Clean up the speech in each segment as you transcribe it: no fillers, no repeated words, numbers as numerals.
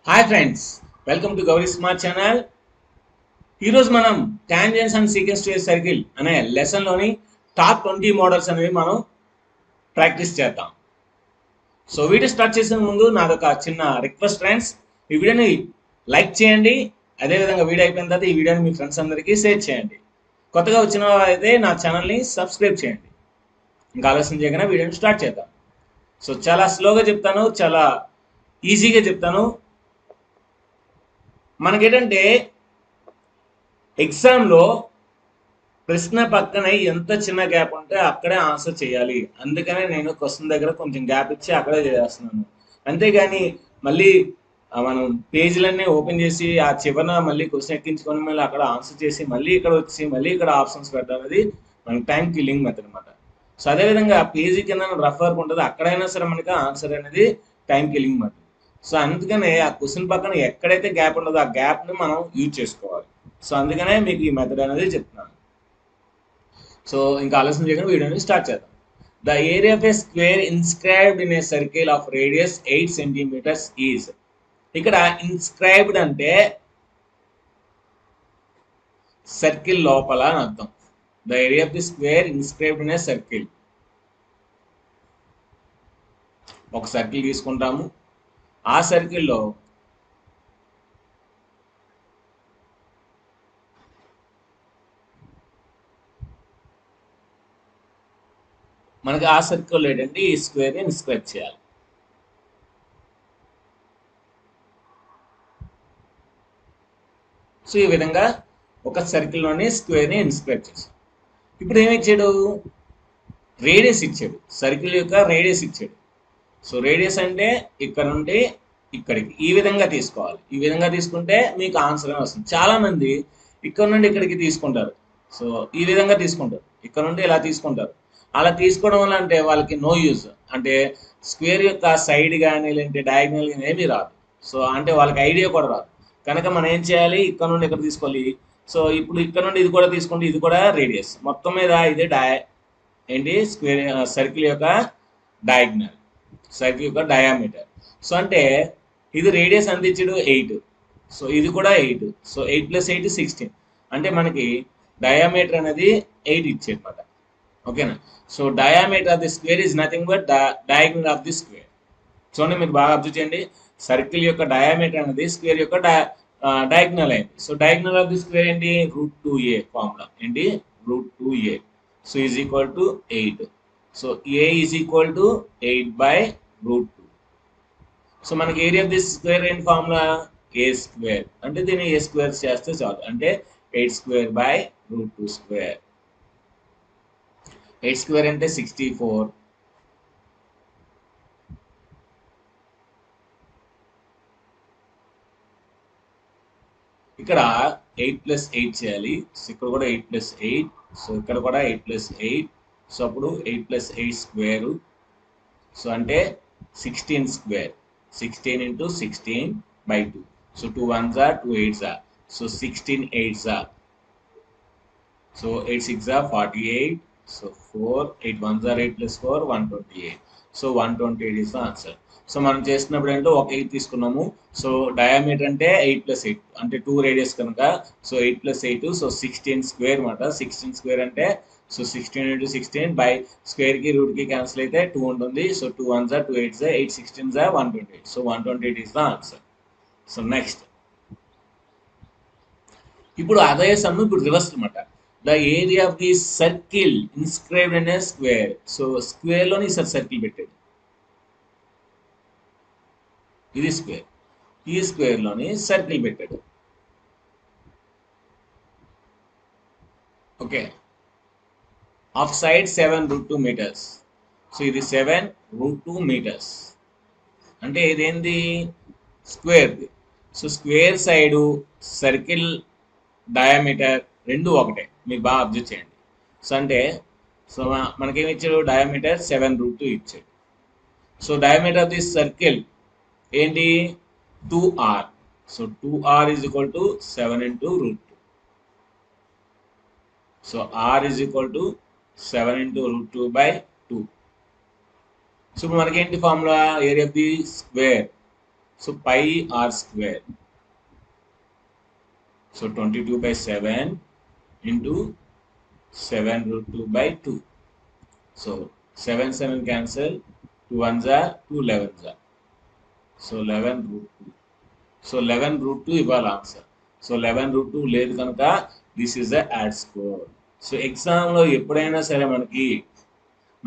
Hi friends, welcome to Gauri smart channel. ఈరోజు మనం tangents and secants to a circle అనే లెసన్లోని top 20 models అనేవి మనం ప్రాక్టీస్ చేద్దాం. సో వీడియో స్టార్ట్ చేసే ముందు నాదొక చిన్న రిక్వెస్ట్ ఫ్రెండ్స్, ఈ వీడియోని లైక్ చేయండి. అదేవిధంగా వీడియో అయిపోయిన తర్వాత ఈ వీడియోని మీ ఫ్రెండ్స్ అందరికీ షేర్ చేయండి. కొత్తగా వచ్చిన వారైతే నా ఛానల్ని సబ్స్క్రైబ్ చేయండి. ఇంకా ఆలస్యం చేయకుండా వీడియోని స్టార్ట్ చేద్దాం. సో చాలా స్లోగా చెప్తాను, చాలా ఈజీగా చెప్తాను. మనకేంటంటే ఎగ్జామ్లో ప్రశ్న పక్కన ఎంత చిన్న గ్యాప్ ఉంటే అక్కడే ఆన్సర్ చేయాలి. అందుకనే నేను క్వశ్చన్ దగ్గర కొంచెం గ్యాప్ ఇచ్చి అక్కడే చేస్తున్నాను. అంతేగాని మళ్ళీ మనం పేజీలన్నీ ఓపెన్ చేసి ఆ చివరన మళ్ళీ క్వశ్చన్ ఎక్కించుకొని మళ్ళీ అక్కడ ఆన్సర్ చేసి మళ్ళీ ఇక్కడ వచ్చి మళ్ళీ ఇక్కడ ఆప్షన్స్ పెట్టడం అనేది మనకి టైం కిల్లింగ్ మెథడ్ అనమాట. సో అదేవిధంగా పేజీ కింద రఫ్ వర్క్ ఉంటుంది, అక్కడైనా సరే మనకి ఆన్సర్ అనేది టైం కిల్లింగ్ మెథడ్. సో అందుకనే ఆ క్వశ్చన్ పక్కన ఎక్కడైతే గ్యాప్ ఉండదో ఆ గ్యాప్ని మనం యూజ్ చేసుకోవాలి. సో అందుకనే మీకు ఈ మెథడ్ అనేది చెప్తున్నాను. సో ఇంకా ఆలస్యం చేయకుండా వీడియోని స్టార్ట్ చేద్దాం. The area of a square inscribed in a circle of radius 8 centimetres is. ఇక్కడ ఇన్స్క్రైబ్డ్ అంటే సర్కిల్ లోపల అని అర్థం. The area of the square inscribed in a circle. ఒక సర్కిల్ తీసుకుంటాము, ఆ సర్కిల్లో మనకి ఆ సర్కిల్ ఏంటంటే ఈ స్క్వేర్ని ఇన్స్క్రైబ్ చేయాలి. సో ఈ విధంగా ఒక సర్కిల్లోని స్క్వేర్ని ఇన్స్క్రైబ్ చేశాం. ఇప్పుడు ఏమి ఇచ్చాడు? రేడియస్ ఇచ్చాడు, సర్కిల్ యొక్క రేడియస్ ఇచ్చాడు. సో రేడియస్ అంటే ఇక్కడ నుండి ఇక్కడికి ఈ విధంగా తీసుకోవాలి. ఈ విధంగా తీసుకుంటే మీకు ఆన్సర్ అని వస్తుంది. చాలామంది ఇక్కడ నుండి ఇక్కడికి తీసుకుంటారు. సో ఈ విధంగా తీసుకుంటారు, ఇక్కడ నుండి ఇలా తీసుకుంటారు. అలా తీసుకోవడం వల్ల అంటే వాళ్ళకి నో యూజ్, అంటే స్క్వేర్ యొక్క సైడ్ కానీ లేదంటే డయాగ్నల్ కానీ ఏమీ రాదు. సో అంటే వాళ్ళకి ఐడియా కూడా రాదు. కనుక మనం ఏం చేయాలి? ఇక్కడ నుండి ఇక్కడ తీసుకోవాలి. సో ఇప్పుడు ఇక్కడ నుండి ఇది కూడా తీసుకుంటే ఇది కూడా రేడియస్. మొత్తం మీద ఇది ఏంటి స్క్వేర్ సర్కిల్ యొక్క డయాగ్నల్, సర్కిల్ యొక్క డయామీటర్. సో అంటే ఇది రేడియస్ ఎంత ఇచ్చాడు? 8. సో ఇది కూడా 8. సో 8 + 8 16. అంటే మనకి డయామీటర్ అనేది 8 ఇచ్చాడు అనమాట. ఓకేనా? So diameter of the square is nothing but diagonal of the square. చూడండి, మీరు బాగా అబ్జర్వ్ చేయండి. సర్కిల్ యొక్క డయామీటర్ అనేది స్క్వేర్ యొక్క డయాగ్నల్ అయింది. So diagonal of the square ఏంటి? √2a ఫార్ములా ఏంటి? √2a. So is equal to 8. So a is equal to 8/√2. So మనకి ఏరియా ఆఫ్ దిస్ స్క్వేర్ ఏంటి ఫార్ములా? a square. అంటే దీన్ని a స్క్వేర్ చేస్తే చాలు. అంటే 8² √2². 8² అంటే 64. ఇక్కడ 8 + 8 చేయాలి. సో ఇక్కడ కూడా 8 + 8. సో ఇక్కడ కూడా 8 + 8. సో అప్పుడు 8 + 8². సో అంటే 16². 16 × 16/2. So 2 1s are 2 8s are. So 16 8s are. So 8 6s are 48. So 4 8 1s are 8 + 4 128. So 128 is the answer. So మనం చేసినప్పుడు అంటే ఒక 8 తీసుకున్నాము. సో డయామీటర్ అంటే 8 + 8 అంటే 2 రేడియస్ కనుక సో 8 + 8 సో 16² అనమాట. 16² అంటే సో 16 × 16 బై స్క్వేర్కి రూట్కి క్యాన్సిల్ అయితే 2 ఉంటుంది. So 2 1s are 2 8s are 8 16s are 128. So 128 is the answer. So next, ఇప్పుడు అదే సమ్ ఇప్పుడు రివర్స్ అనమాట. The area of the circle inscribed in a square. So స్క్వేర్లోని సర్కిల్ పెట్టాడు. ఇది స్క్వేర్, ఈ స్క్వేర్లోని సర్కిల్ పెట్టాడు. Okay, of side 7√2 meters. So ఇది 7√2 meters. అంటే ఇదేంది? స్క్వేర్ది. So square side circle diameter రెండు ఒకటే, మీకు బాగా అబ్జర్వ్ చేయండి. సో అంటే సో మనకేమి ఇచ్చాడు? డయామీటర్ 7√2 ఇచ్చాడు. So diameter of this circle ఏంటి? 2r. So 2r is equal to 7 × √2. So r is equal to 7 × √2/2. So మనకి ఏంటి formula? Area of the square. So pi r square. So 22/7 into 7√2/2. So 7 cancel, 2 ones are 2 11s are. So 11√2. So 11√2 ఇవ్వాలి answer. So 11√2 లేదు కనుక this is the add score. So ఎగ్జామ్లో ఎప్పుడైనా సరే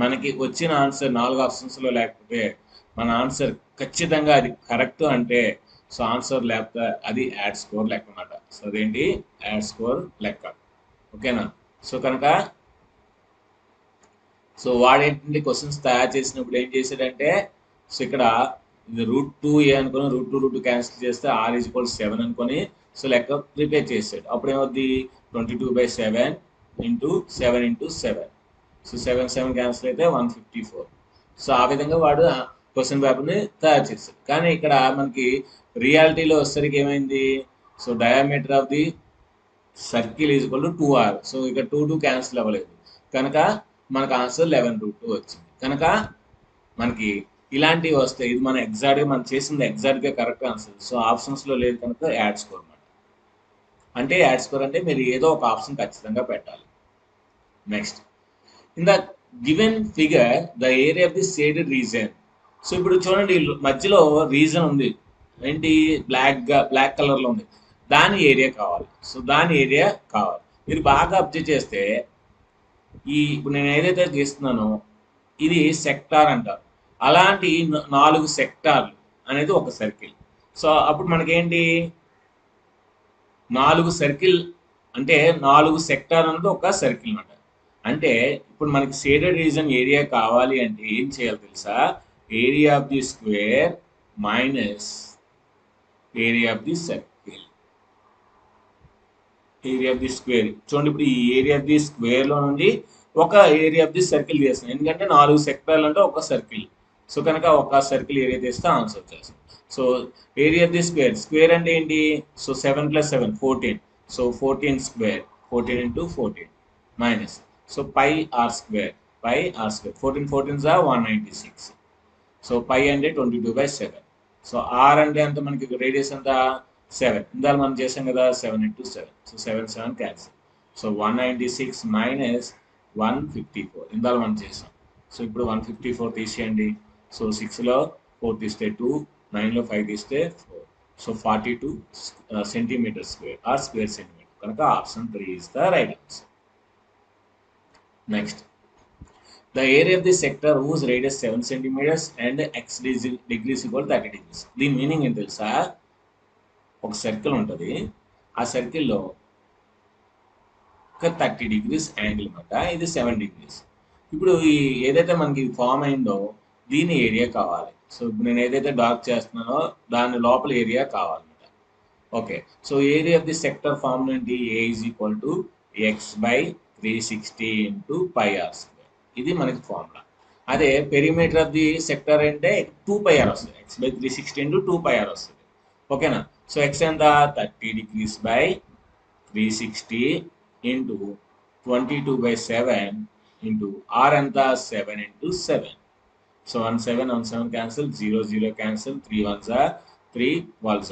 మనకి వచ్చిన ఆన్సర్ 4 ఆప్షన్స్లో లేకపోతే మన ఆన్సర్ ఖచ్చితంగా అది కరెక్ట్ అంటే సో ఆన్సర్ లేకపోతే అది యాడ్ స్కోర్ లెక్క అన్నమాట. సో అదేంటి యాడ్ స్కోర్ లెక్క. ఓకేనా? సో కనుక సో వాడేంటంటే క్వశ్చన్స్ తయారు చేసినప్పుడు ఏం చేశాడంటే సో ఇక్కడ ఇది √2a అనుకుని √2 క్యాన్సిల్ చేస్తే r=7 అనుకొని సో లెక్క ప్రిపేర్ చేసాడు. అప్పుడు ఏమవుద్ది 22/7 into 7 into 7. సో 7 క్యాన్సిల్ అయితే 154. సో ఆ విధంగా వాడు క్వశ్చన్ పేపర్ని తయారు చేశాడు. కానీ ఇక్కడ మనకి రియాలిటీలో వచ్చేసరికి ఏమైంది? So diameter of the circle =2r. So ఇక్కడ 2 క్యాన్సిల్ అవ్వలేదు కనుక మనకు ఆన్సర్ 11√2 వచ్చింది. కనుక మనకి ఇలాంటివి వస్తాయి. ఇది మన ఎగ్జాక్ట్గా మనం చేసింది ఎగ్జాక్ట్గా కరెక్ట్ ఆన్సర్. సో ఆప్షన్స్లో లేదు కనుక యాడ్ స్కోర్ అన్నమాట. అంటే యాడ్ స్కోర్ అంటే మీరు ఏదో ఒక ఆప్షన్ ఖచ్చితంగా పెట్టాలి. Next, in the given figure the area of the shaded reason. So ఇప్పుడు చూడండి మధ్యలో రీజన్ ఉంది, ఏంటి బ్లాక్ కలర్లో ఉంది, దాని ఏరియా కావాలి. సో దాని ఏరియా కావాలి. మీరు బాగా అబ్జర్వ్ చేస్తే ఇప్పుడు నేను ఏదైతే చేస్తున్నానో ఇది సెక్టార్ అంటారు. అలాంటి 4 సెక్టార్లు అనేది ఒక సర్కిల్. సో అప్పుడు మనకేంటి 4 సర్కిల్ అంటే 4 సెక్టార్ అనేది ఒక సర్కిల్ అన్నమాట. అంటే ఇప్పుడు మనకి షేడెడ్ రీజన్ ఏరియా కావాలి అంటే ఏం చేయాలి తెలుసా? Area of the square minus area of the circle. Area of the square చూడండి, ఇప్పుడు ఈ ఏరియా ఆఫ్ ది స్క్వేర్లో నుండి ఒక ఏరియా ఆఫ్ ది సర్కిల్ చేస్తాం. ఎందుకంటే 4 సెక్టార్లు అంటే ఒక సర్కిల్. సో కనుక ఒక సర్కిల్ ఏరియా తీస్తే ఆన్సర్ వచ్చేస్తాం. So area of the square అంటే ఏంటి? So 7 + 7 14. So 14 square, 14 into 14 minus so pi r square. 14 14s are 196. So pi అంటే 22/7. సో ఆర్ అంటే అంత మనకి రేడియస్ ఎంత 7. ఇందాక మనం చేసాం కదా 7 into 7. So 7 cancel. So 196 minus 154 ఇందాక మనం చేసాం. సో ఇప్పుడు 154 తీసేయండి. సో 6లో 4 తీస్తే 2, 9లో 5 తీస్తే 4. So 42 centimetre square or square centimetre. కనుక option 3 is the right answer. Next, the area of the sector whose radius 7 centimeters and x degrees equal 30 degrees. దీని meaning ఏంటి తెలుసా? ఒక సర్కిల్ ఉంటుంది, ఆ సర్కిల్లో ఒక 30 degrees యాంగిల్ అనమాట. ఇది 7 degrees. ఇప్పుడు ఈ ఏదైతే మనకి ఫామ్ అయిందో దీని ఏరియా కావాలి. సో ఇప్పుడు నేను ఏదైతే డార్క్ చేస్తున్నానో దాని లోపల ఏరియా కావాలన్నమాట. Okay, so area of the sector form ఏంటి? A = x/360 into pi r square. ఇది మనకి ఫార్ములా. అదే పెరిమీటర్ ఆఫ్ ది సెక్టర్ అంటే 2πr వస్తుంది. x/360 into 2πr వస్తుంది. ఓకేనా? సో x ఎంత 30 degrees by 360 into 22/7 into r ఎంత 7 into 7. So 1 7 cancel, 0 0 cancel, 3 1s are 3 12s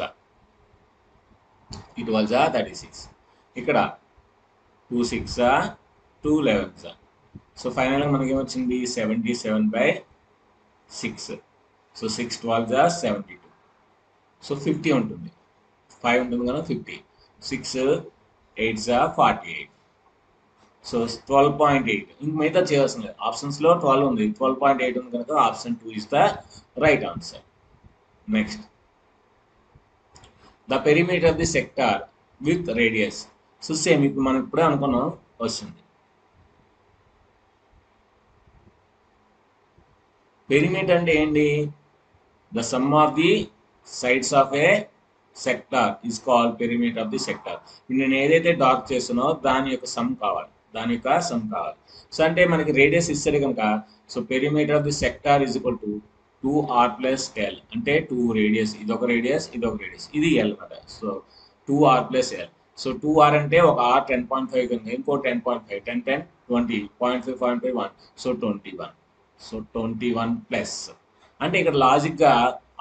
are 36. ఇక్కడ 2 6 are 2 11s are. సో ఫైనల్గా మనకి ఏమొచ్చింది 77/6. So 6 12s are 72. సో 50 ఉంటుంది, 5 ఉంటుంది కదా 50. 6 8s are 48. సో 12.8. ఇంక మిగతా చేయాల్సింది ఆప్షన్స్లో 12 ఉంది, 12.8 ఉంది కనుక option 2 is the right answer. Next, the perimeter of the sector with radius. So same ఇప్పుడు మనం ఇప్పుడే అనుకున్నాం వస్తుంది. పెరిమీటర్ అంటే ఏంటి? The sum of the sides of A sector is called perimeter of the sector. నేను ఏదైతే డార్క్ చేస్తున్నో దాని యొక్క సమ్ కావాలి. సో అంటే మనకి రేడియస్ ఇస్తారు కనుక so perimeter of the sector is equal to 2r + l. అంటే 2 రేడియస్, ఇదొక రేడియస్, ఇది l అన్నమాట. So 2r + l. So 2r అంటే ఒక r 10.5 ఉంది, ఇంకో 10.5, 10 10 20, 0.5 1. సో 21. సో 21 ప్లస్ అంటే ఇక్కడ లాజిక్గా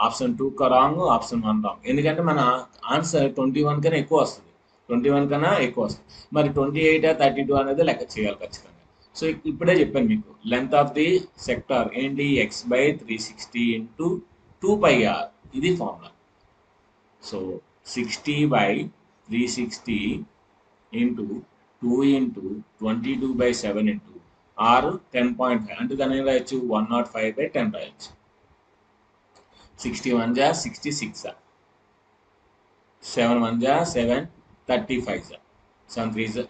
ఆప్షన్ 2 రాంగ్, ఆప్షన్ 1 రాంగ్. ఎందుకంటే మన ఆన్సర్ 21 కన్నా ఎక్కువ వస్తుంది, 21 కన్నా ఎక్కువ వస్తుంది. మరి 28 32 అనేది లెక్క చేయాలి ఖచ్చితంగా. సో ఇప్పుడే చెప్పాను మీకు, లెంత్ ఆఫ్ ది సెక్టార్ ఏంటి, x/360 ఇంటూ 2πr, ఇది formula. So 60/360 into 2 into 22/7 into r 10.5, అంటే దాని ఏం రాయొచ్చు, 105/10 రాయొచ్చు. 61 జా 66 జా, 7 1 జా 7 35 జా, 7 3 జా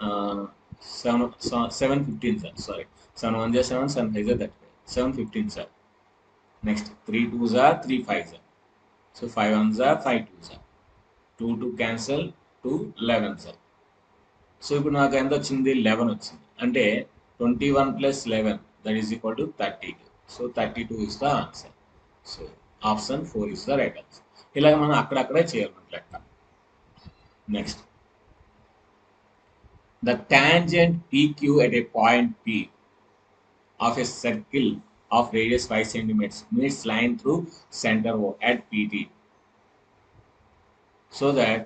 7 15 జా, సారీ 7 1 జా 7, 7 5 జా 35, 7 15 జా. నెక్స్ట్ 3 2 జా 3 5 జా, సో 5 1 జా 5 2 జా, 2 2 క్యాన్సల్, 2 11 జా. సో ఇప్పుడు నాకు ఎంత వచ్చింది, 11 వచ్చింది. అంటే 21 + 11 that is equal to 32. So 32 is the answer. So option 4 is the right answer. ఇలాగ మనం అక్కడక్కడే చేయాలి మన లెక్క. Next, the tangent PQ at a point P of a circle of radius 5 centimeters meets line through center O at PT, so that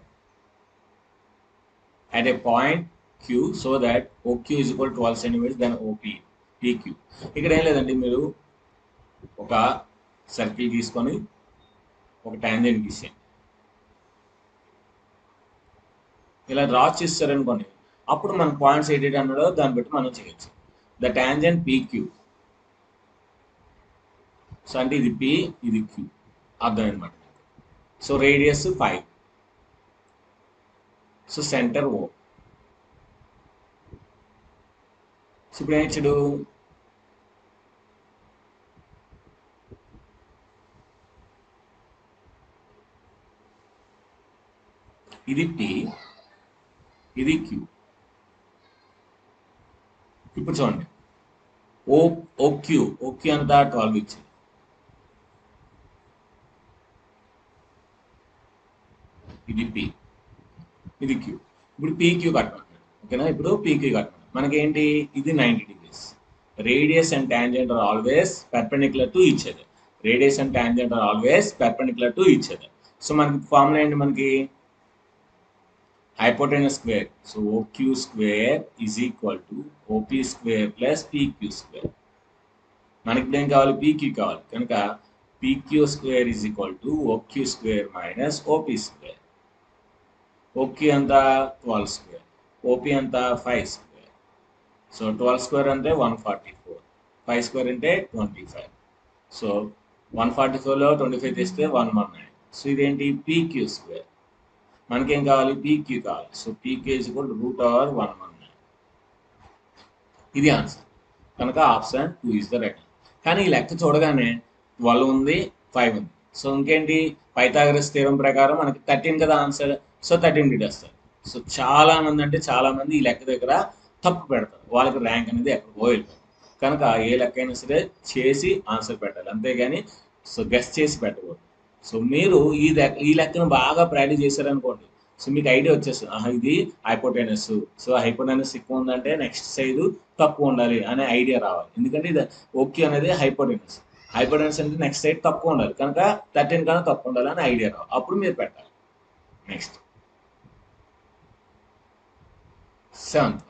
at a point Q, so that OQ is equal to 12 centimeters, then OP PQ. ఇక్కడ ఏం లేదండి, మీరు ఒక circle తీసుకొని ఒక tangent గీసేయండి. ఇలా draw చేస్తారనుకోండి, అప్పుడు మన పాయింట్స్ ఎయిట్ అన్నాడో దాన్ని బట్టి మనం చేయొచ్చు. ద టాంజెంట్ PQ, సో అంటే ఇది P, ఇది Q, అర్థం అనమాట. So radius 5, so centre O. So ఇప్పుడు ఏం ఇచ్చాడు, ఇది P, ఇది Q. ఇప్పుడు చూడండి, OQ అంతా 12 ఇచ్చింది. ఇది P, ఇది Q. ఇప్పుడు PQ కట్టమంటాడు, ఓకేనా. ఇప్పుడు PQ కట్టమంటాడు, మనకేంటి, ఇది 90 degrees. Radius and tangent are always perpendicular to each other. Radius and tangent are always perpendicular to each other. So మనకి ఫార్ములా ఏంటి, మనకి hypotenuse square. So OQ square is equal to OP square plus PQ square. మనకి ఇప్పుడు ఏం కావాలి, PQ కావాలి కనుక PQ square is equal to OQ square minus OP square. OQ అంతా 12 square, OP అంతా 5 square. సో 12 square అంటే 144, 5 square అంటే 25. సో 144లో 25 తీస్తే 119. సో ఇదేంటి, PQ square. మనకేం కావాలి, PQ కావాలి. So PQ is equal to √119. ఇది ఆన్సర్ కనుక ఆప్షన్ 2 ఇస్ ద రైట్. కానీ ఈ లెక్క చూడగానే 12 ఉంది, 5 ఉంది. సో ఇంకేంటి, పైథాగరస్ థీరం ప్రకారం మనకి 13 కదా ఆన్సర్. సో 13 పెట్టేస్తారు. సో చాలా మంది ఈ లెక్క దగ్గర తప్పు పెడతారు, వాళ్ళకి ర్యాంక్ అనేది ఎక్కడికో వెళ్ళిపోతుంది. కనుక ఏ లెక్క అయినా సరే చేసి ఆన్సర్ పెట్టాలి, అంతేగాని సో గెస్ చేసి పెట్టకూడదు. సో మీరు ఈ లెక్కను బాగా ప్రాక్టీస్ చేశారనుకోండి, సో మీకు ఐడియా వచ్చేస్తుంది, ఇది హైపోటెనస్. సో హైపోటెనస్ ఎక్కువ ఉందంటే నెక్స్ట్ సైడ్ తక్కువ ఉండాలి అనే ఐడియా రావాలి. ఎందుకంటే ఇది ఓకే అనేది హైపోటెనస్ అంటే నెక్స్ట్ సైడ్ తక్కువ ఉండాలి కనుక 13 కన్నా తక్కువ ఉండాలి అని ఐడియా రావాలి, అప్పుడు మీరు పెట్టాలి. Next 7th,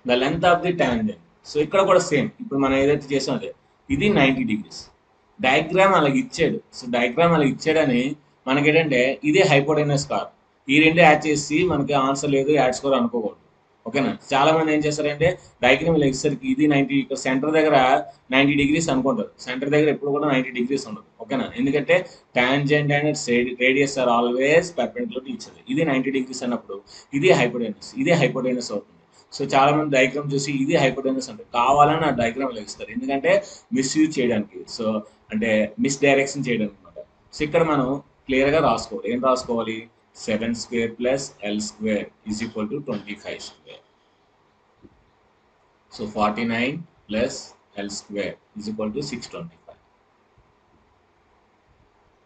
the length of the tangent. So ఇక్కడ కూడా సేమ్, ఇప్పుడు మనం ఏదైతే చేసాం అదే, ఇది 90 degrees. డయాగ్రామ్ అలాగ ఇచ్చాడు. సో డయాగ్రామ్ అలాగ ఇచ్చాడని మనకేంటంటే ఇదే హైపోటెనస్ కాదు, ఈ రెండు యాడ్ చేసి మనకి ఆన్సర్ లేదు, యాడ్ స్కోర్ అనుకోకూడదు, ఓకేనా. చాలా మంది ఏం చేస్తారంటే డయాగ్రామ్ ఇలా ఇచ్చేసరికి ఇది 90, ఇక్కడ సెంటర్ దగ్గర 90 degrees అనుకుంటారు. సెంటర్ దగ్గర ఎప్పుడు కూడా 90 degrees ఉండదు, ఓకేనా. ఎందుకంటే tangent and radius are always perpendicular to each other. ఇది 90 degrees అన్నప్పుడు ఇది హైపోటెనస్ అవుతుంది. సో చాలా మంది డయాగ్రామ్ చూసి ఇది హైపోటెనస్ అంటే కావాలని ఆ డయాగ్రామ్ ఇస్తారు, ఎందుకంటే మిస్యూజ్ చేయడానికి, సో అంటే మిస్ డైరెక్షన్ చేయడానికి అనమాట. సో ఇక్కడ మనం క్లియర్గా రాసుకోవాలి, ఏం రాసుకోవాలి, 7 square plus L square is equal to 25 square. So 49 plus L square is equal to 625.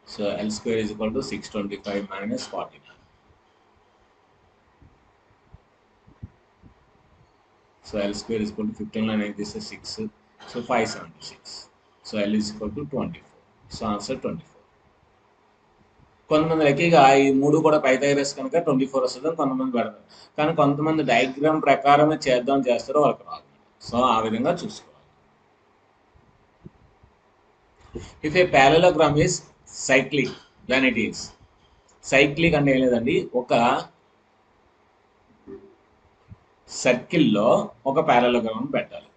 So L square is equal to 625 minus 49. So L square is equal to 15 line, this is 6, so 576. So L is equal to 24. So answer 24. కొంతమంది లక్కీగా ఈ 3 కూడా Pythagoras కనుక 24 వస్తుందని కొంతమంది పెడతారు. కానీ కొంతమంది డయాగ్రామ్ ప్రకారమే చేస్తారు, వాళ్ళకి రాదు. సో ఆ విధంగా చూసుకోవాలి. If A parallelogram is cyclic then it is. Cyclic అంటే ఏం లేదండి, ఒక సర్కిల్లో ఒక parallelogram పెట్టాలి.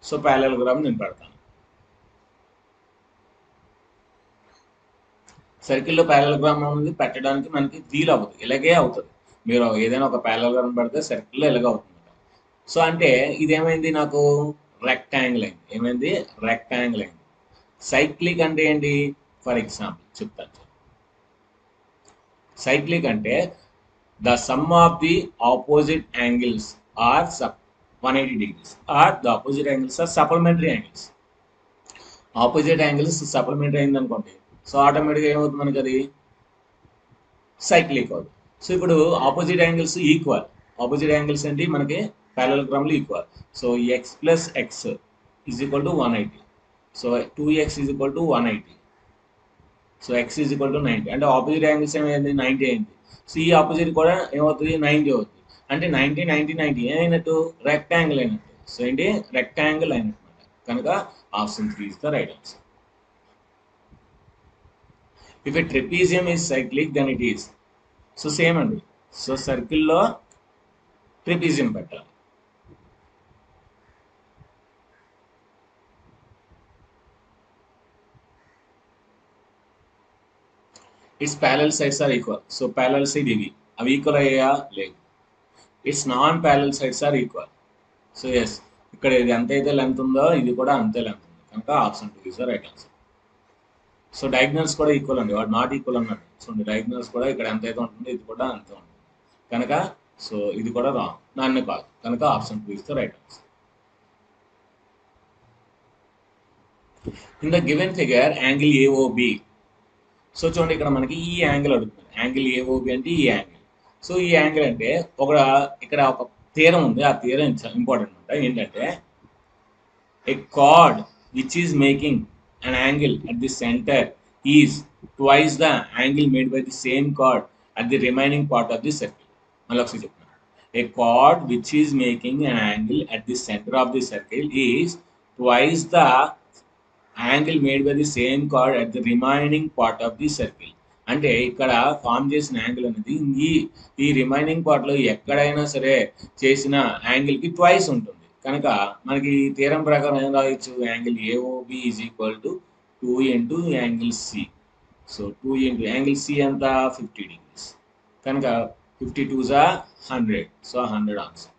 సో parallelogram నేను పెడతాను. సర్కిల్లో parallelogram అనేది పెట్టడానికి మనకి వీలు అవ్వదు, ఇలాగే అవుతుంది. మీరు ఏదైనా ఒక parallelogram పెడితే సర్కిల్లో ఇలాగే అవుతుంది. సో అంటే ఇదేమైంది, నాకు రెక్టాంగిల్ అయింది. ఏమైంది, రెక్టాంగిల్ అయింది. సైక్లిక్ అంటే ఏంటి, ఫర్ ఎగ్జాంపుల్ చెప్తాను. సైక్లిక్ అంటే the sum of the opposite angles are 180 degrees or the opposite angles are supplementary angles. Opposite angles supplementary అయింది అనుకోండి, సో ఆటోమేటిక్గా ఏమవుతుంది మనకి, అది సైక్లిక్ అవుతుంది. సో ఇప్పుడు opposite angles equal. Opposite angles ఏంటి మనకి parallelogram equal. So X plus X is equal to 180. So 2x is equal to 180. So X is equal to 90. అంటే ఆపోజిట్ యాంగిల్స్ ఏమైంది, 90 అయింది. సో ఈ ఆపోజిట్ కూడా ఏమవుతుంది, 90 అవుతుంది. అంటే 90 90 90 ఏమైనట్టు, రెక్టాంగిల్ అయినట్టు. సో ఏంటి, రెక్టాంగిల్ అయినట్టు. కనుక option 3 is the right answer. If a trapezium is cyclic then it is. So same అండి. సో సర్కిల్లో ట్రెపీజియం పెట్టాలి. It's parallel sides are equal. So parallel side ఇవి, అవి ఈక్వల్ అయ్యా, లేదు. It's non parallel sides are equal. So yes, ఇక్కడ ఇది ఎంతైతే లెంత్ ఉందో ఇది కూడా అంతే లెంత్ ఉంది. కనుక option 2 is the right answer. So diagonals కూడా ఈక్వల్ అండి, వాడు నాట్ ఈక్వల్ అన్నట్టు. సో డయాగ్నల్స్ కూడా ఇక్కడ ఎంతైతే ఉంటుందో ఇది కూడా అంతే ఉంటుంది. కనుక సో ఇది కూడా రాంగ్, నాన్నే కాదు. కనుక option 2 is the right answer. In the given figure angle AOB. So చూడండి, ఇక్కడ మనకి ఈ యాంగిల్ అడుగుతుంది. యాంగిల్ ఏఓబి అంటే ఈ యాంగిల్. సో ఈ యాంగిల్ అంటే ఇక్కడ ఒక తీరం ఉంది. ఆ తీరం ఇంపార్టెంట్ అనమాట. ఏంటంటే a chord which is making an angle at the center is twice the angle made by the same chord at the remaining part of the circle. మళ్ళొకసారి చెప్తాను. A chord which is making an angle at the center of the circle is twice the angle made by the same chord at the remaining part of the circle. అంటే ఇక్కడ form చేసిన angle అనేది ఈ remaining part లో ఎక్కడైనా సరే చేసిన angle కి ట్వైస్ ఉంటుంది. కనుక మనకి థీరం ప్రకారం ఏం రాయొచ్చు, angle AOB is equal to 2 into angle C. So 2 into angle C అంతా 50 degrees. కనుక 52 is 100. So 100 answer.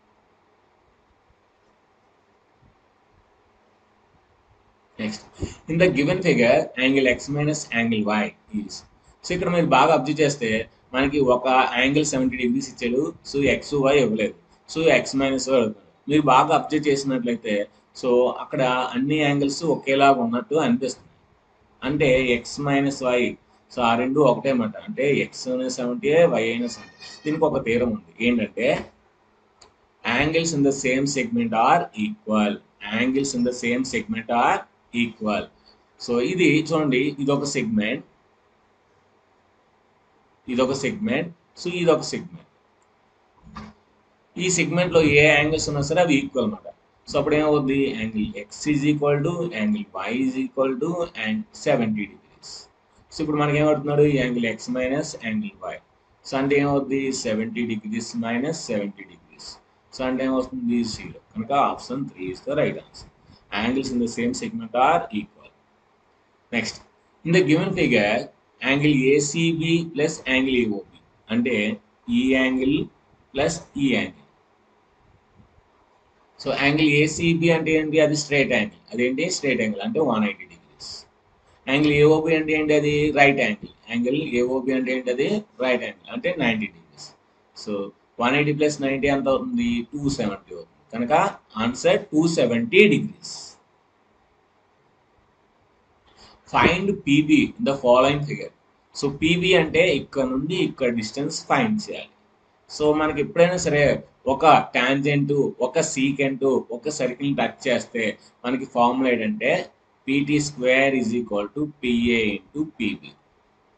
Next, in the given figure angle X minus angle Y is. So ఇక్కడ మీరు బాగా అబ్జర్వ్ చేస్తే మనకి ఒక యాంగిల్ 70 degrees ఇచ్చాడు. So X Y ఇవ్వలేదు. సో ఎక్స్ మైనస్ వై అడుగుతాడు. మీరు బాగా అబ్జర్వ్ చేసినట్లయితే సో అక్కడ అన్ని యాంగిల్స్ ఒకేలాగా ఉన్నట్టు అనిపిస్తుంది. అంటే ఎక్స్ మైనస్ వై, సో ఆ రెండు ఒకటే అన్నమాట. అంటే ఎక్స్ అయినా 70, వై అయినా 70. దీనికి ఒక థీరం ఉంది. ఏంటంటే angles in the same segment are equal. Angles in the same segment are equal. So ఇది చూడండి, ఇదొక సెగ్మెంట్, ఇదొక సెగ్మెంట్, సో ఇదొక సెగ్మెంట్. ఈ సెగ్మెంట్ లో ఏ యాంగిల్స్ ఉన్నా సరే అవి ఈక్వల్ అన్నమాట. సో అప్పుడు ఏమవుద్ది, angle X is equal to angle Y is equal to and 70 degrees. So ఇప్పుడు మనకి ఏమవుతున్నాడు, angle X minus angle Y. So అంటే ఏమవుద్ది, 70 degrees మైనస్ 70 degrees. సో అంటే ఏమవుతుంది, 0. కనుక option 3 is the right answer. Angles in the same segment are equal. Next, in the given figure angle ACB plus angle AOB అంటే ఈ angle plus ఈ angle. So angle ACB అంటే ఏంటి, అది straight angle. అదేంటి, స్ట్రైట్ యాంగిల్ అంటే 180 degrees. Angle AOB అంటే ఏంటి, అది రైట్ యాంగిల్. యాంగిల్ ఏఓబి అంటే ఏంటి, అది రైట్ యాంగిల్ అంటే 90 degrees. సో 180 ప్లస్ 90 ఎంత అవుతుంది, 270 అవుతుంది. కనుక answer 270 degrees. Find PB in the following figure. So PB అంటే ఇక్కడ నుండి ఇక్కడ డిస్టెన్స్ ఫైండ్ చేయాలి. సో మనకి ఎప్పుడైనా సరే ఒక టాంజెంట్, ఒక సీకెంట్, ఒక సర్కిల్ టచ్ చేస్తే మనకి ఫార్ములా ఏంటంటే PT square is equal to PA into PB.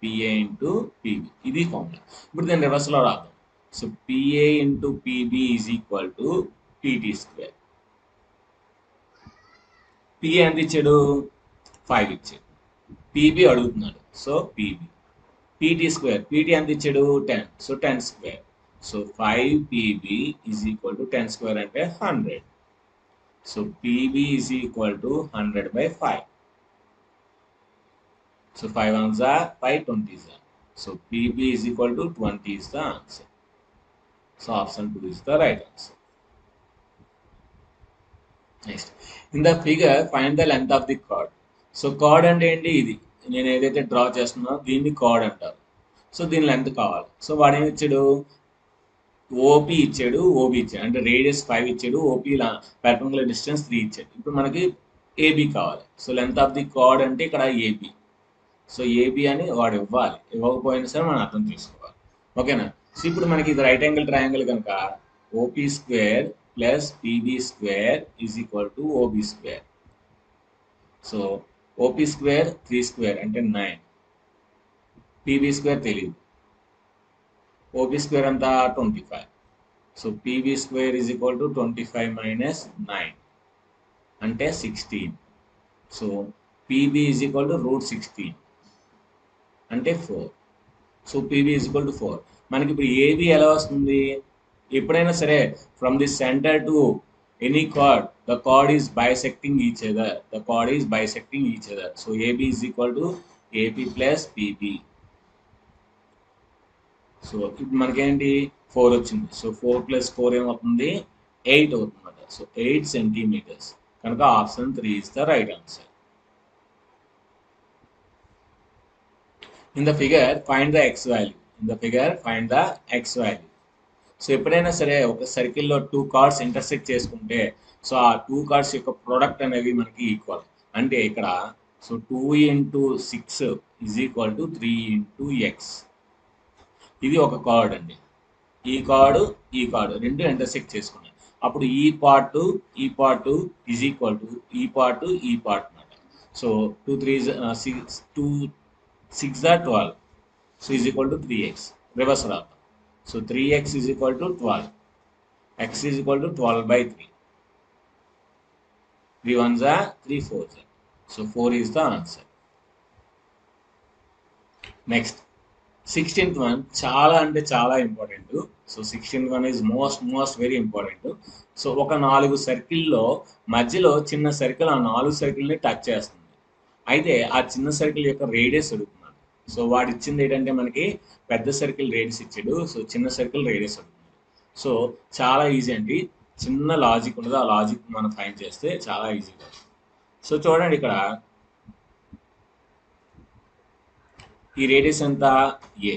PA into PB ఇది ఫార్ములా. ఇప్పుడు దీన్ని రివర్స్లో రాద్దాం. So PA into PB is equal to PT square. PA ఎంత ఇచ్చాడు? 5 ఇచ్చాడు. పీబీ అడుగుతున్నాడు, so PB. PT square, PT ఎంత ఇచ్చాడు? 10, so 10 square. So 5 PB is equal to 10 square అంటే 100. So PB is equal to 100/5. So 5 ones are 5, 20s are. So PB is equal to 20 is the answer. So option 2 is the right answer. Next, in the figure find the length of the chord. So chord అంటే ఏంటి? ఇది నేను ఏదైతే draw చేస్తున్నా దీన్ని chord అంటారు. So దీని length కావాలి. సో వాడు ఏమి ఇచ్చాడు? ఓపీ ఇచ్చాడు, ఓబీ ఇచ్చాడు. అంటే రేడియస్ 5 ఇచ్చాడు, ఓపీ పెర్పెండిక్యులర్ డిస్టెన్స్ 3 ఇచ్చాడు. ఇప్పుడు మనకి ఏబీ కావాలి. So length of the chord అంటే ఇక్కడ ఏబీ. సో ఏబి అని వాడు ఇవ్వాలి, ఇవ్వకపోయినా సరే మనం అర్థం చేసుకోవాలి. ఓకేనా? సో ఇప్పుడు మనకి ఇది రైట్ యాంగిల్ ట్రయాంగిల్ కనుక OP square plus PB square is equal to OB square. So OP square 3 square అంటే 9, పీబీ స్క్వేర్ తెలియదు, ఓపీ స్క్వేర్ అంతా 25. So PB square is equal to 25 minus 9 అంటే 16. So PB is equal to √16 అంటే 4. So PB is equal to 4. మనకి ఇప్పుడు AB ఎలా వస్తుంది? ఎప్పుడైనా సరే from the centre to any card the card is bisecting each other. The card is bisecting each other. So AB is equal to AP plus PB. So ఇప్పుడు మనకేంటి 4 వచ్చింది. So 4 + 4 ఏమవుతుంది? 8 అవుతుంది అన్నమాట. So 8 centimetres. కనుక option 3 is the right answer. In the figure find the x value. In the figure find the x value. So ఎప్పుడైనా సరే ఒక సర్కిల్లో 2 కార్డ్స్ ఇంటర్సెక్ట్ చేసుకుంటే సో ఆ 2 కార్డ్స్ యొక్క ప్రొడక్ట్ అనేవి మనకి ఈక్వల్. అంటే ఇక్కడ so 2 × 6 is equal to 3 × x. ఇది ఒక కార్డ్ అండి. ఈ కార్డు రెండు ఇంటర్సెక్ట్ చేసుకున్నాయి. అప్పుడు ఈ పార్ట్ ఈజ్ ఈక్వల్ టు ఈ పార్ట్ అన్నమాట. So 2 3 6 2 6 are 12. So is equal to 3x. Reverse రాద్దాం. So 3x is equal to 12. X is equal to 12/3. 3 ones are 3 4s are. So 4 is the answer. Next, 16th one చాలా అంటే చాలా important. So 16th one is most very important. So ఒక 4 సర్కిల్లో మధ్యలో చిన్న circle ఆ 4 సర్కిల్ని touch చేస్తుంది. అయితే ఆ చిన్న సర్కిల్ యొక్క రేడియస్ అడుగుతున్నాడు. సో వాడు ఇచ్చింది ఏంటంటే మనకి పెద్ద సర్కిల్ రేడియస్ ఇచ్చాడు. సో చిన్న సర్కిల్ రేడియస్ అడుగుతున్నాడు. సో చాలా ఈజీ అండి. చిన్న లాజిక్ ఉండదు, ఆ లాజిక్ మనం ఫైండ్ చేస్తే చాలా ఈజీగా. సో చూడండి ఇక్కడ ఈ రేడియస్ ఎంత? ఏ.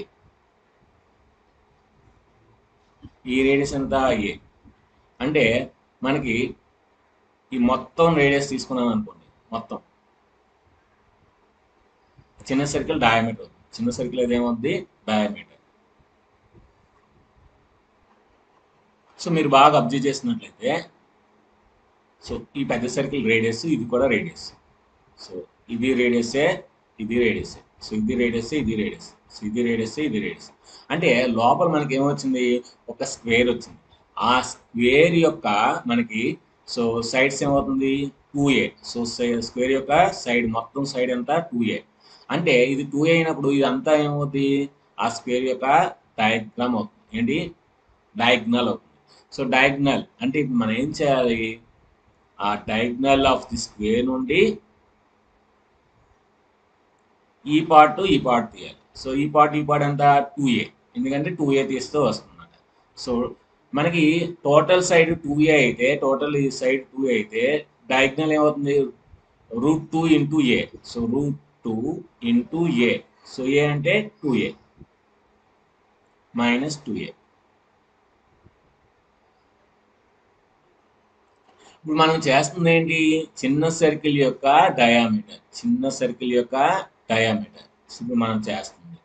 ఈ రేడియస్ ఎంత? ఏ. అంటే మనకి ఈ మొత్తం రేడియస్ తీసుకున్నాం అనుకోండి, మొత్తం చిన్న సర్కిల్ డయామీటర్. చిన్న సర్కిల్ ఏదేమవుద్ది? డయామీటర్. సో మీరు బాగా అబ్జర్వ్ చేసినట్లయితే సో ఈ పెద్ద సర్కిల్ రేడియస్, ఇది కూడా రేడియస్. సో ఇది రేడియసే, ఇది రేడియసే. సో ఇది రేడియసే, ఇది రేడియస్. సో ఇది రేడియసే, ఇది రేడియస్. అంటే లోపల మనకి ఏమొచ్చింది? ఒక స్క్వేర్ వచ్చింది. ఆ స్క్వేర్ యొక్క మనకి సో సైడ్స్ ఏమవుతుంది? 2a. సో స్క్వేర్ యొక్క సైడ్ మొత్తం సైడ్ ఎంత? 2a. అంటే ఇది 2a అయినప్పుడు ఇదంతా ఏమవుతుంది? ఆ స్క్వేర్ యొక్క డయాగ్రామ్ అవుతుంది. ఏంటి? డయాగ్నల్ అవుతుంది. సో డయాగ్నల్ అంటే ఇప్పుడు మనం ఏం చేయాలి? ఆ డయాగ్నల్ ఆఫ్ ది స్క్వేర్ నుండి ఈ పార్ట్ తీయాలి. సో ఈ పార్ట్ ఎంత? 2a. ఎందుకంటే 2a తీస్తే వస్తుందన్నమాట. సో మనకి టోటల్ సైడ్ 2a అయితే, టోటల్ ఈ సైడ్ 2a అయితే డయాగ్నల్ ఏమవుతుంది? √2 × a. So √2 × a. So a అంటే 2a మైనస్ 2a. ఇప్పుడు మనం చేస్తుంది ఏంటి? చిన్న సర్కిల్ యొక్క డయామీటర్. చిన్న సర్కిల్ యొక్క డయామీటర్ ఇప్పుడు మనం చేస్తుంది.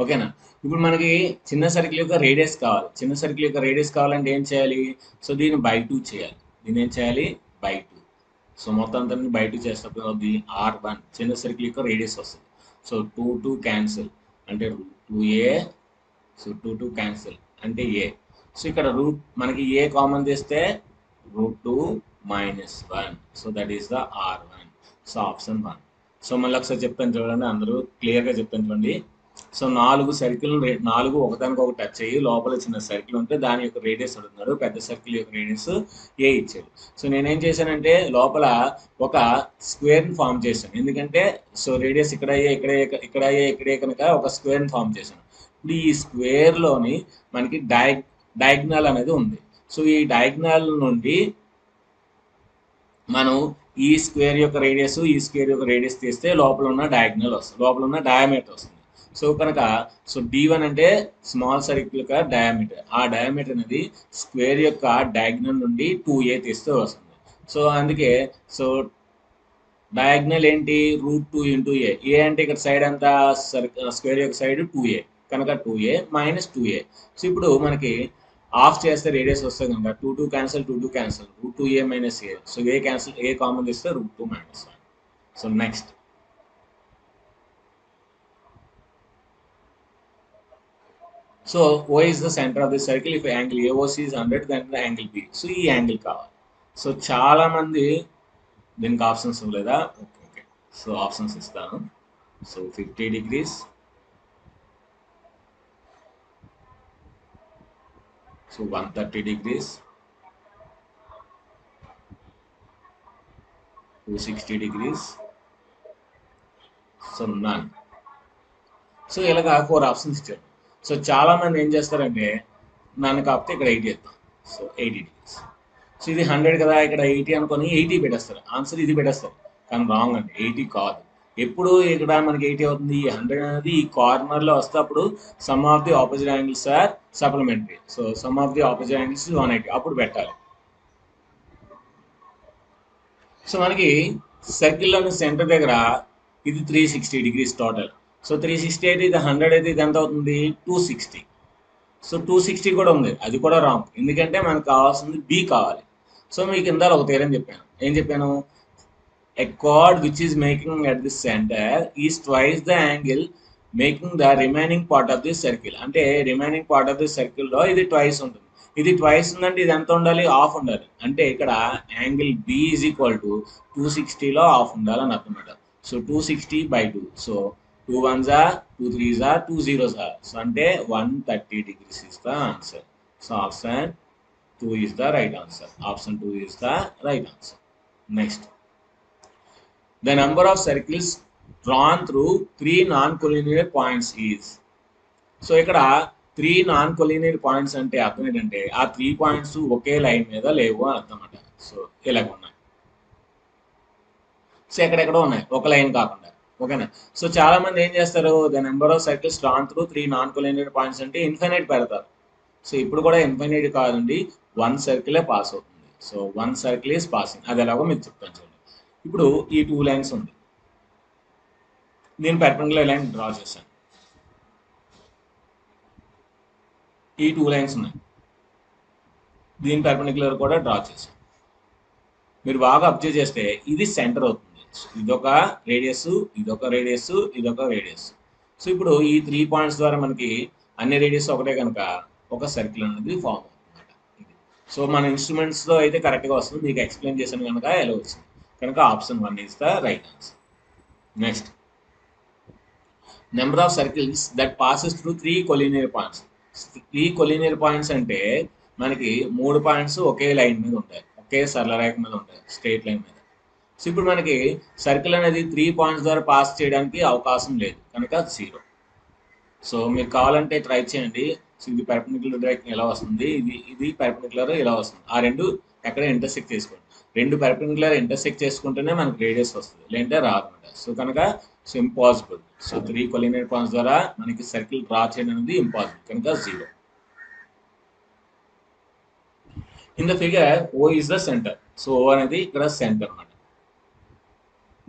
ఓకేనా. ఇప్పుడు మనకి చిన్న సర్కిల్ యొక్క రేడియస్ కావాలి. చిన్న సర్కిల్ యొక్క రేడియస్ కావాలంటే ఏం చేయాలి? సో దీన్ని బై 2 చేయాలి. దీన్ని ఏం చేయాలి? బై 2. సో మొత్తం అంతా బై 2 చేసినప్పుడు అవుతుంది R1 చిన్న సర్కిల్ యొక్క రేడియస్ వస్తుంది. సో 2 క్యాన్సిల్ అంటే √2a. సో 2 క్యాన్సిల్ అంటే a. సో ఇక్కడ మనకి a కామన్ తీస్తే √2 -1. So that is the R1. So option 1. So మళ్ళీ ఒకసారి చెప్తాను చూడండి, అందరూ క్లియర్గా చెప్తాను చూడండి. సో 4 సర్కిల్ 4 ఒకదానికొకటి టచ్ అయ్యి లోపల చిన్న సర్కిల్ ఉంటే దాని యొక్క రేడియస్ అడుగుతున్నాడు. పెద్ద సర్కిల్ యొక్క రేడియస్ ఏ ఇచ్చాడు. సో నేనేం చేశానంటే లోపల ఒక స్క్వేర్ని ఫామ్ చేశాను. ఎందుకంటే సో రేడియస్ ఇక్కడ అయ్యే ఇక్కడే కనుక ఒక స్క్వేర్ని ఫామ్ చేశాను. ఇప్పుడు ఈ స్క్వేర్లోని మనకి డయాగ్నల్ అనేది ఉంది. సో ఈ డయాగ్నల్ నుండి మనం ఈ స్క్వేర్ యొక్క రేడియస్ ఈ స్క్వేర్ యొక్క రేడియస్ తీస్తే లోపల ఉన్న డయాగ్నల్ వస్తుంది, లోపల ఉన్న డయామీటర్ వస్తుంది. సో కనుక సో D1 అంటే స్మాల్ సర్కిల్ యొక్క డయామీటర్. ఆ డయామీటర్ అనేది స్క్వేర్ యొక్క డయాగ్నల్ నుండి 2a తీస్తే వస్తుంది. సో అందుకే సో డయాగ్నల్ ఏంటి? √2 × a. ఏ అంటే ఇక్కడ సైడ్ అంతా స్క్వేర్ యొక్క సైడ్ 2a కనుక 2a - 2a. సో ఇప్పుడు మనకి ఆఫ్ చేస్తే రేడియస్ వస్తుంది కనుక 2 cancel √2a - a. So A cancel, a common తీస్తే √2 - 1. So next so O is the center of the circle. If angle AOC is 100 then the angle B. So ఈ angle కావాలి. So చాలా మంది దీనికి options ఇవ్వలేదా? Okay. So options ఇస్తాను. So 50 degrees, so 130 degrees, 260 degrees, so none. So ఇలాగా 4 options ఇచ్చారు. So చాలా మంది ఏం చేస్తారంటే నన్ను కాకపోతే ఇక్కడ 80 ఇద్దాం. So 80 degrees. సో ఇది 100 కదా, ఇక్కడ 80 అనుకొని 80 పెట్టేస్తారు. ఆన్సర్ ఇది పెట్టేస్తారు. కానీ రాంగ్ అండి, 80 కాదు. ఎప్పుడు ఇక్కడ మనకి 80 అవుతుంది? 100 అనేది ఈ కార్నర్లో వస్తే అప్పుడు sum of the opposite angles are supplementary. So sum of the opposite angles 180 అప్పుడు పెట్టాలి. సో మనకి సర్కిల్లోని సెంటర్ దగ్గర ఇది 360 degrees టోటల్. సో 360 అయితే ఇది 100 అయితే ఇది ఎంత అవుతుంది? 260. సో 260 కూడా ఉంది, అది కూడా రాంగ్. ఎందుకంటే మనకు కావాల్సింది బి కావాలి. సో మీకు ఇందాక ఒక థియరం చెప్పాను. ఏం చెప్పాను? A chord which is making at the center is twice the angle making the remaining part of the circle. అంటే రిమైనింగ్ పార్ట్ ఆఫ్ ది సర్కిల్లో ఇది ట్వైస్ ఉంటుంది. ఇది ట్వైస్ ఉందంటే ఇది ఎంత ఉండాలి? హాఫ్ ఉండాలి. అంటే ఇక్కడ angle B is equal to 260లో హాఫ్ ఉండాలని అర్థమాట. So 260/2. So 2 1s are 2 3s are 2 0s are. So అంటే 130 degrees is the answer. So option 2 is the right answer. Option 2 is the right answer. Next. The number of circles drawn through 3 non-collinear points is. So ఇక్కడ 3 non-collinear points అంటే అర్థం ఏంటంటే ఆ 3 points ఒకే line మీద లేవు అని అర్థం అన్నమాట. సో ఇలాగ ఉన్నాయి. సో ఎక్కడెక్కడో ఉన్నాయి, ఒక లైన్ కాకుండా. ఓకేనా. సో చాలా మంది ఏం చేస్తారు? The number of circles drawn through 3 non-collinear points అంటే ఇన్ఫైనైట్ పెడతారు. సో ఇప్పుడు కూడా ఇన్ఫైనైట్ కాదండి, 1 సర్కిలే పాస్ అవుతుంది. So 1 circle is passing. అది ఎలాగో మీకు చెప్తాను చూడండి. ఇప్పుడు ఈ 2 లైన్స్ ఉంది, నేను పర్పెండిక్యులర్ లైన్ డ్రా చేశాను. ఈ 2 లైన్స్ ఉన్నాయి, దీని పర్పెండిక్యులర్ కూడా డ్రా చేశాను. మీరు బాగా అబ్జర్వ్ చేస్తే ఇది సెంటర్ అవుతుంది. ఇదొక రేడియస్, ఇదొక రేడియస్, ఇదొక రేడియస్. సో ఇప్పుడు ఈ 3 పాయింట్స్ ద్వారా మనకి అన్ని రేడియస్ ఒకటే కనుక ఒక సర్కిల్ అనేది ఫామ్ అవుతుంది. ఇది సో మన ఇన్స్ట్రుమెంట్స్లో అయితే కరెక్ట్గా వస్తుంది, మీకు ఎక్స్ప్లెయిన్ చేశాను కనుక ఎలా వచ్చింది కనుక option 1 is the right answer. Next, number of circles that passes through 3 collinear points. 3 collinear points అంటే మనకి 3 పాయింట్స్ ఒకే లైన్ మీద ఉంటాయి, ఒకే సరళ రేఖ మీద ఉంటాయి, స్ట్రేట్ లైన్ మీద. సో ఇప్పుడు మనకి సర్కిల్ అనేది 3 పాయింట్స్ ద్వారా పాస్ చేయడానికి అవకాశం లేదు కనుక 0. సో మీరు కావాలంటే ట్రై చేయండి. సో ఇది పర్పెండిక్యులర్ డైరెక్షన్ ఎలా వస్తుంది, ఇది పర్పెండిక్యులర్ ఎలా వస్తుంది, ఆ రెండు ఎక్కడ ఇంటర్సెక్ట్ చేసుకోండి. 2 పర్పెండిక్యులర్ ఇంటర్సెక్ట్ చేసుకుంటేనే మనకు రేడియస్ వస్తుంది, లేదంటే రాదన్నమాట. సో కనుక so impossible. So 3 collinear points ద్వారా మనకి సర్కిల్ డ్రా చేయడం అనేది ఇంపాసిబుల్ కనుక 0. In the figure O is the centre. So O అనేది ఇక్కడ సెంటర్ అన్నమాట.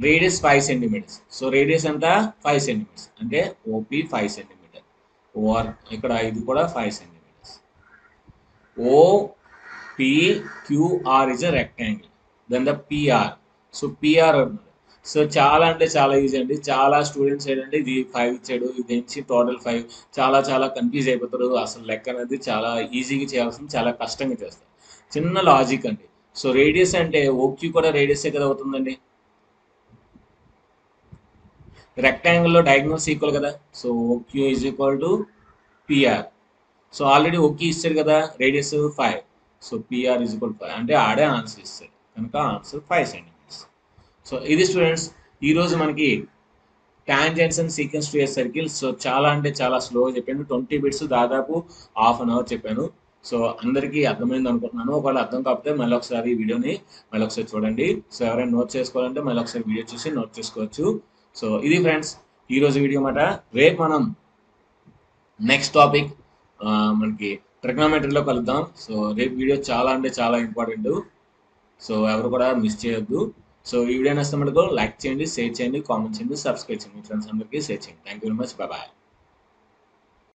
Radius 5 cm. సో రేడియస్ ఎంత? 5 cm అంటే OP 5 cm. ఓఆర్ ఇక్కడ ఇది కూడా 5 centimetres. OPQR is a rectangle. Then the PR. So PR అన్నది. సో చాలా అంటే చాలా ఈజీ అండి. చాలా స్టూడెంట్స్ ఏంటంటే ఇది 5 ఇచ్చాడు, ఇది నుంచి టోటల్ 5 చాలా చాలా కన్ఫ్యూజ్ అయిపోతారు. అసలు లెక్క అనేది చాలా ఈజీగా చేయాల్సింది చాలా కష్టంగా చేస్తారు. చిన్న లాజిక్ అండి. సో రేడియస్ అంటే ఓక్యూ కూడా రేడియసే కదా అవుతుందండి. రెక్టాంగిల్లో డయాగ్నల్స్ ఈక్వల్ కదా. So OQ is equal to PR. So already OQ ఇస్తాడు కదా radius 5. So PR is equal 5 అంటే ఆడే ఆన్సర్ ఇస్తాడు కనుక ఆన్సర్ 5 సెంటీమీటర్స్. సో ఇది స్టూడెంట్స్ ఈరోజు మనకి tangents and sequence to a circle. So చాలా అంటే చాలా స్లోగా చెప్పాను. 20 బిట్స్ దాదాపు హాఫ్ అన్ అవర్ చెప్పాను. సో అందరికీ అర్థమైంది అనుకుంటున్నాను. ఒకవేళ అర్థం కాకపోతే మళ్ళీ ఒకసారి ఈ వీడియోని మళ్ళీ ఒకసారి చూడండి. సో ఎవరైనా నోట్ చేసుకోవాలంటే మళ్ళీ ఒకసారి వీడియో చూసి నోట్ చేసుకోవచ్చు. సో ఇది ఫ్రెండ్స్ ఈరోజు వీడియో మాట. రేపు మనం నెక్స్ట్ టాపిక్ మనకి ట్రిగ్నోమెట్రీలో కలుద్దాం. సో రేపు వీడియో చాలా అంటే చాలా ఇంపార్టెంట్. సో ఎవరు కూడా మిస్ చేయొద్దు. సో ఈ వీడియో నచ్చినప్పుడు లైక్ చేయండి, షేర్ చేయండి, కామెంట్ చేయండి, సబ్స్క్రైబ్ చేయండి. మీ ఫ్రెండ్స్ అందరికీ షేర్ చేయండి. Thank you very much. Bye.